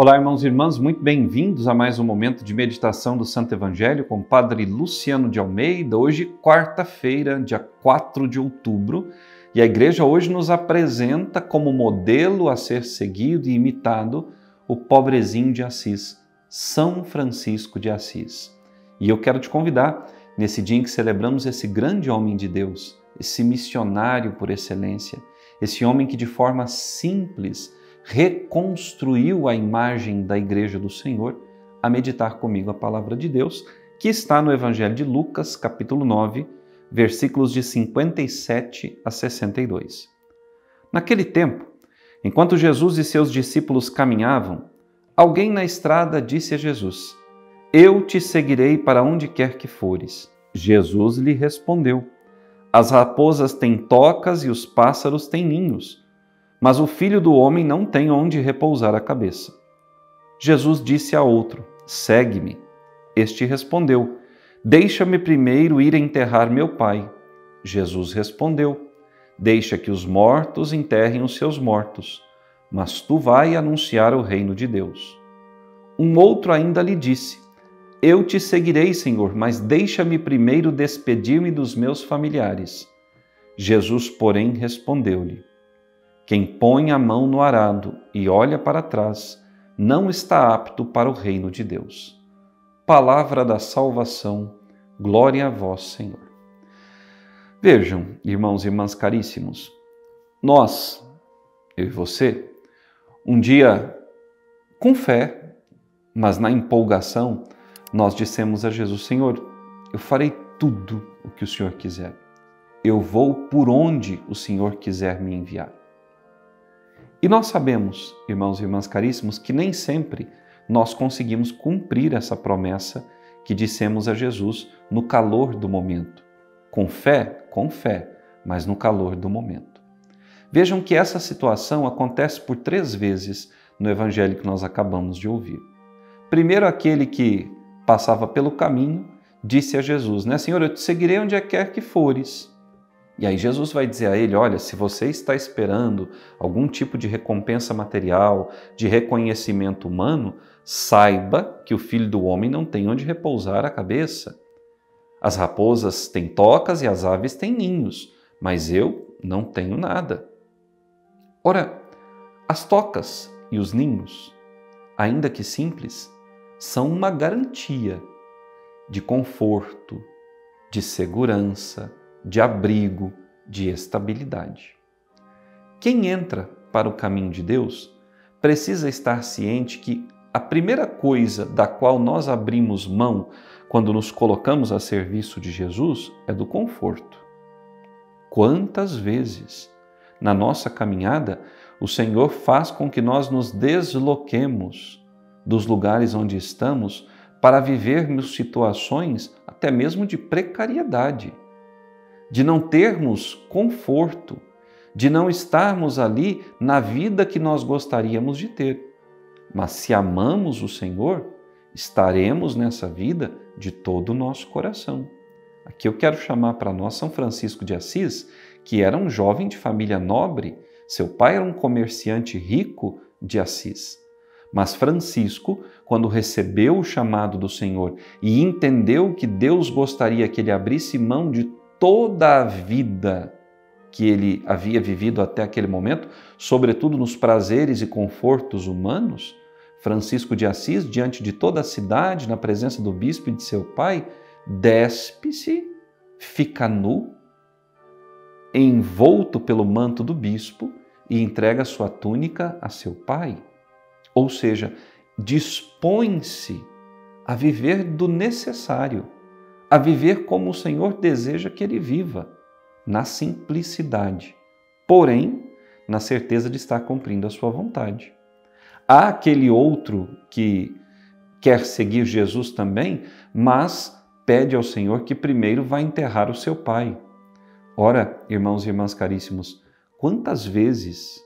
Olá, irmãos e irmãs, muito bem-vindos a mais um momento de meditação do Santo Evangelho com o Padre Luciano de Almeida. Hoje, quarta-feira, dia 4 de outubro, e a Igreja hoje nos apresenta como modelo a ser seguido e imitado o pobrezinho de Assis, São Francisco de Assis. E eu quero te convidar, nesse dia em que celebramos esse grande homem de Deus, esse missionário por excelência, esse homem que de forma simples reconstruiu a imagem da Igreja do Senhor, a meditar comigo a palavra de Deus, que está no Evangelho de Lucas, capítulo 9, versículos de 57 a 62. Naquele tempo, enquanto Jesus e seus discípulos caminhavam, alguém na estrada disse a Jesus: "Eu te seguirei para onde quer que fores." Jesus lhe respondeu: "As raposas têm tocas e os pássaros têm ninhos, mas o Filho do Homem não tem onde repousar a cabeça." Jesus disse a outro: "Segue-me." Este respondeu: "Deixa-me primeiro ir enterrar meu pai." Jesus respondeu: "Deixa que os mortos enterrem os seus mortos, mas tu vai anunciar o reino de Deus." Um outro ainda lhe disse: "Eu te seguirei, Senhor, mas deixa-me primeiro despedir-me dos meus familiares." Jesus, porém, respondeu-lhe: "Quem põe a mão no arado e olha para trás não está apto para o reino de Deus." Palavra da salvação, glória a vós, Senhor. Vejam, irmãos e irmãs caríssimos, nós, eu e você, um dia, com fé, mas na empolgação, nós dissemos a Jesus: "Senhor, eu farei tudo o que o Senhor quiser. Eu vou por onde o Senhor quiser me enviar." E nós sabemos, irmãos e irmãs caríssimos, que nem sempre nós conseguimos cumprir essa promessa que dissemos a Jesus no calor do momento. Com fé, mas no calor do momento. Vejam que essa situação acontece por 3 vezes no evangelho que nós acabamos de ouvir. Primeiro, aquele que passava pelo caminho disse a Jesus, "Senhor, eu te seguirei onde quer que fores." E aí Jesus vai dizer a ele: "Olha, se você está esperando algum tipo de recompensa material, de reconhecimento humano, saiba que o Filho do Homem não tem onde repousar a cabeça. As raposas têm tocas e as aves têm ninhos, mas eu não tenho nada." Ora, as tocas e os ninhos, ainda que simples, são uma garantia de conforto, de segurança, de abrigo, de estabilidade. Quem entra para o caminho de Deus precisa estar ciente que a primeira coisa da qual nós abrimos mão quando nos colocamos a serviço de Jesus é do conforto. Quantas vezes na nossa caminhada o Senhor faz com que nós nos desloquemos dos lugares onde estamos para vivermos situações até mesmo de precariedade, de não termos conforto, de não estarmos ali na vida que nós gostaríamos de ter. Mas se amamos o Senhor, estaremos nessa vida de todo o nosso coração. Aqui eu quero chamar para nós São Francisco de Assis, que era um jovem de família nobre. Seu pai era um comerciante rico de Assis. Mas Francisco, quando recebeu o chamado do Senhor e entendeu que Deus gostaria que ele abrisse mão de toda a vida que ele havia vivido até aquele momento, sobretudo nos prazeres e confortos humanos, Francisco de Assis, diante de toda a cidade, na presença do bispo e de seu pai, despe-se, fica nu, envolto pelo manto do bispo e entrega sua túnica a seu pai. Ou seja, dispõe-se a viver do necessário, a viver como o Senhor deseja que ele viva, na simplicidade, porém, na certeza de estar cumprindo a sua vontade. Há aquele outro que quer seguir Jesus também, mas pede ao Senhor que primeiro vá enterrar o seu pai. Ora, irmãos e irmãs caríssimos, quantas vezes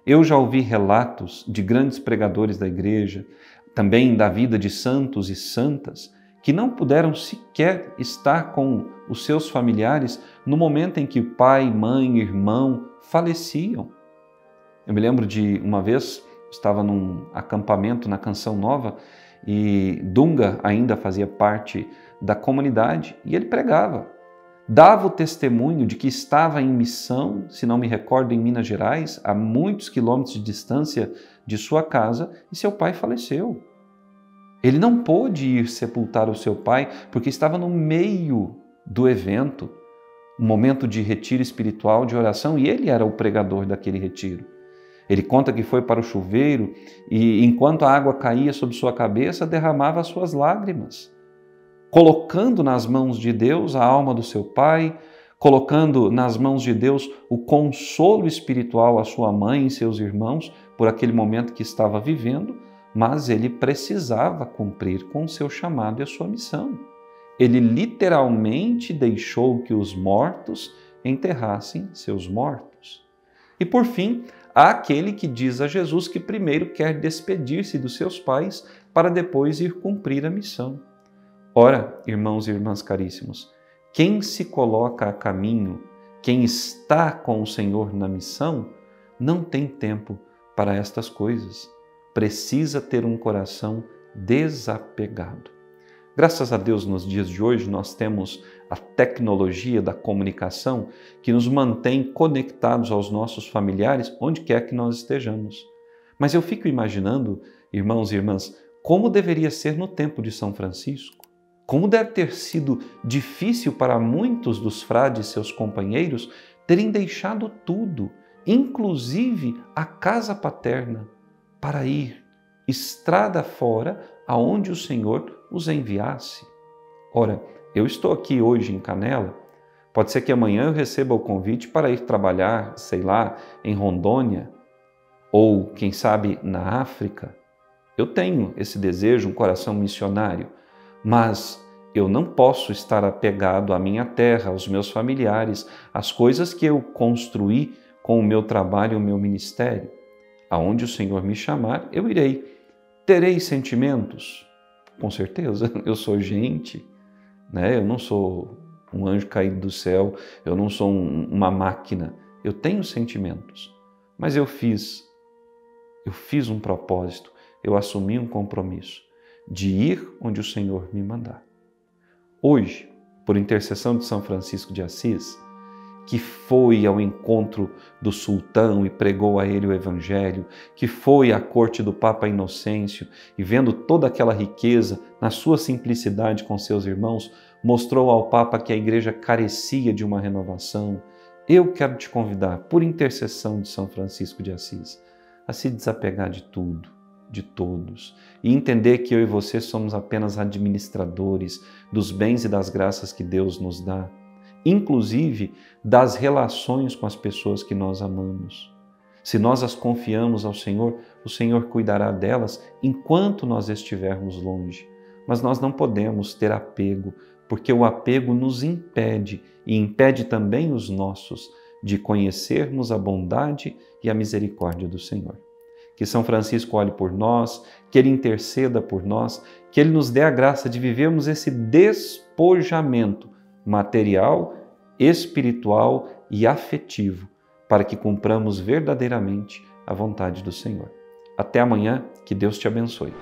eu já ouvi relatos de grandes pregadores da igreja, também da vida de santos e santas, que não puderam sequer estar com os seus familiares no momento em que pai, mãe, irmão faleciam. Eu me lembro de uma vez estava num acampamento na Canção Nova e Dunga ainda fazia parte da comunidade e ele pregava. Dava o testemunho de que estava em missão, se não me recordo, em Minas Gerais, a muitos quilômetros de distância de sua casa, e seu pai faleceu. Ele não pôde ir sepultar o seu pai porque estava no meio do evento, um momento de retiro espiritual, de oração, e ele era o pregador daquele retiro. Ele conta que foi para o chuveiro e, enquanto a água caía sobre sua cabeça, derramava as suas lágrimas, colocando nas mãos de Deus a alma do seu pai, colocando nas mãos de Deus o consolo espiritual à sua mãe e seus irmãos por aquele momento que estava vivendo, mas ele precisava cumprir com o seu chamado e a sua missão. Ele literalmente deixou que os mortos enterrassem seus mortos. E por fim, há aquele que diz a Jesus que primeiro quer despedir-se dos seus pais para depois ir cumprir a missão. Ora, irmãos e irmãs caríssimos, quem se coloca a caminho, quem está com o Senhor na missão, não tem tempo para estas coisas. Precisa ter um coração desapegado. Graças a Deus, nos dias de hoje, nós temos a tecnologia da comunicação que nos mantém conectados aos nossos familiares, onde quer que nós estejamos. Mas eu fico imaginando, irmãos e irmãs, como deveria ser no tempo de São Francisco. Como deve ter sido difícil para muitos dos frades, seus companheiros, terem deixado tudo, inclusive a casa paterna, para ir estrada fora aonde o Senhor os enviasse. Ora, eu estou aqui hoje em Canela, pode ser que amanhã eu receba o convite para ir trabalhar, sei lá, em Rondônia, ou quem sabe na África. Eu tenho esse desejo, um coração missionário, mas eu não posso estar apegado à minha terra, aos meus familiares, às coisas que eu construí com o meu trabalho e o meu ministério. Aonde o Senhor me chamar, eu irei. Terei sentimentos? Com certeza, eu sou gente, né? Eu não sou um anjo caído do céu, eu não sou uma máquina. Eu tenho sentimentos, mas eu fiz um propósito, eu assumi um compromisso de ir onde o Senhor me mandar. Hoje, por intercessão de São Francisco de Assis, que foi ao encontro do sultão e pregou a ele o Evangelho, que foi à corte do Papa Inocêncio e vendo toda aquela riqueza, na sua simplicidade com seus irmãos, mostrou ao Papa que a Igreja carecia de uma renovação. Eu quero te convidar, por intercessão de São Francisco de Assis, a se desapegar de tudo, de todos, e entender que eu e você somos apenas administradores dos bens e das graças que Deus nos dá, inclusive das relações com as pessoas que nós amamos. Se nós as confiamos ao Senhor, o Senhor cuidará delas enquanto nós estivermos longe. Mas nós não podemos ter apego, porque o apego nos impede, e impede também os nossos, de conhecermos a bondade e a misericórdia do Senhor. Que São Francisco olhe por nós, que Ele interceda por nós, que Ele nos dê a graça de vivermos esse despojamento material, espiritual e afetivo, para que cumpramos verdadeiramente a vontade do Senhor. Até amanhã, que Deus te abençoe.